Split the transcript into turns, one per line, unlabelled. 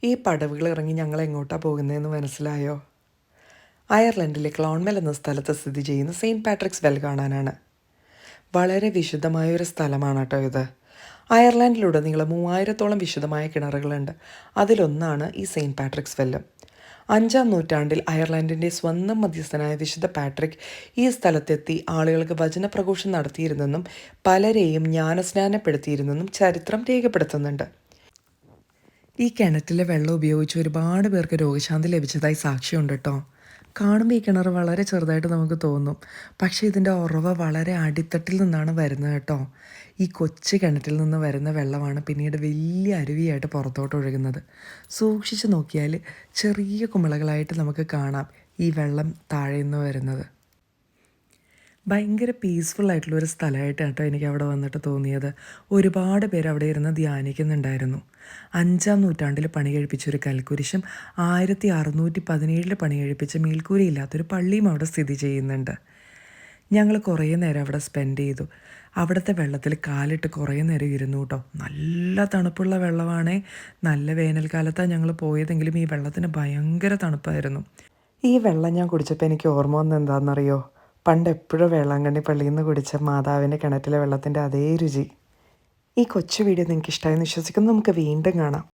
ഈ പടവുകൾ ഇറങ്ങി ഞങ്ങൾ എങ്ങോട്ടാണ് പോകുന്നതെന്ന് മനസ്സിലായോ? അയർലൻഡിലെ ക്ലോൺമെൽ എന്ന സ്ഥലത്ത് സ്ഥിതി ചെയ്യുന്ന സെയിൻറ്റ് പാട്രിക്സ് വെൽ കാണാനാണ്. വളരെ വിശുദ്ധമായൊരു സ്ഥലമാണ് കേട്ടോ ഇത്. അയർലൻഡിലുടനീളം 3000-ഓളം വിശുദ്ധമായ കിണറുകളുണ്ട്. അതിലൊന്നാണ് ഈ സെയിൻറ്റ് പാട്രിക്സ് വെല്ല്. 5-ാം നൂറ്റാണ്ടിൽ അയർലൻഡിൻ്റെ സ്വന്തം മധ്യസ്ഥനായ വിശുദ്ധ പാട്രിക് ഈ സ്ഥലത്തെത്തി ആളുകൾക്ക് വചനപ്രഘോഷം നടത്തിയിരുന്നെന്നും പലരെയും ജ്ഞാനസ്നാനപ്പെടുത്തിയിരുന്നെന്നും ചരിത്രം രേഖപ്പെടുത്തുന്നുണ്ട്. ഈ കിണറ്റിലെ വെള്ളം ഉപയോഗിച്ച് ഒരുപാട് പേർക്ക് രോഗശാന്തി ലഭിച്ചതായി സാക്ഷ്യമുണ്ട് കേട്ടോ. കാണുമ്പോൾ ഈ കിണർ വളരെ ചെറുതായിട്ട് നമുക്ക് തോന്നും, പക്ഷേ ഇതിൻ്റെ ഉറവ വളരെ അടിത്തട്ടിൽ നിന്നാണ് വരുന്നത് കേട്ടോ. ഈ കൊച്ചു കിണറ്റിൽ നിന്ന് വരുന്ന വെള്ളമാണ് പിന്നീട് വലിയ അരുവിയായിട്ട് പുറത്തോട്ട് ഒഴുകുന്നത്. സൂക്ഷിച്ച് നോക്കിയാൽ ചെറിയ കുമിളകളായിട്ട് നമുക്ക് കാണാം ഈ വെള്ളം താഴെ നിന്ന് വരുന്നത്. ഭയങ്കര പീസ്ഫുള്ളായിട്ടുള്ളൊരു സ്ഥലമായിട്ടാണ് കേട്ടോ എനിക്ക് അവിടെ വന്നിട്ട് തോന്നിയത്. ഒരുപാട് പേര് അവിടെ ഇരുന്ന് ധ്യാനിക്കുന്നുണ്ടായിരുന്നു. 5-ാം നൂറ്റാണ്ടിൽ പണി കഴിപ്പിച്ചൊരു കൽക്കുരിശും 1617 പണി കഴിപ്പിച്ച മേൽക്കൂരയില്ലാത്തൊരു പള്ളിയും അവിടെ സ്ഥിതി ചെയ്യുന്നുണ്ട്. ഞങ്ങൾ കുറേ നേരം അവിടെ സ്പെൻഡ് ചെയ്തു. അവിടുത്തെ വെള്ളത്തിൽ കാലിട്ട് കുറേ നേരം ഇരുന്നു കേട്ടോ. നല്ല തണുപ്പുള്ള വെള്ളമാണേ. നല്ല വേനൽക്കാലത്താണ് ഞങ്ങൾ പോയതെങ്കിലും ഈ വെള്ളത്തിന് ഭയങ്കര തണുപ്പായിരുന്നു. ഈ വെള്ളം ഞാൻ കുടിച്ചപ്പോൾ എനിക്ക് ഓർമ്മ വന്നത് എന്താണെന്നറിയോ? പണ്ട് എപ്പോഴും വേളാങ്കണ്ണി പള്ളിയിൽ നിന്ന് കുടിച്ച മാതാവിൻ്റെ കിണറ്റിലെ വെള്ളത്തിൻ്റെ അതേ രുചി. ഈ കൊച്ചു വീഡിയോ നിങ്ങൾക്ക് ഇഷ്ടമായെന്ന് വിശ്വസിക്കുന്നു. നമുക്ക് വീണ്ടും കാണാം.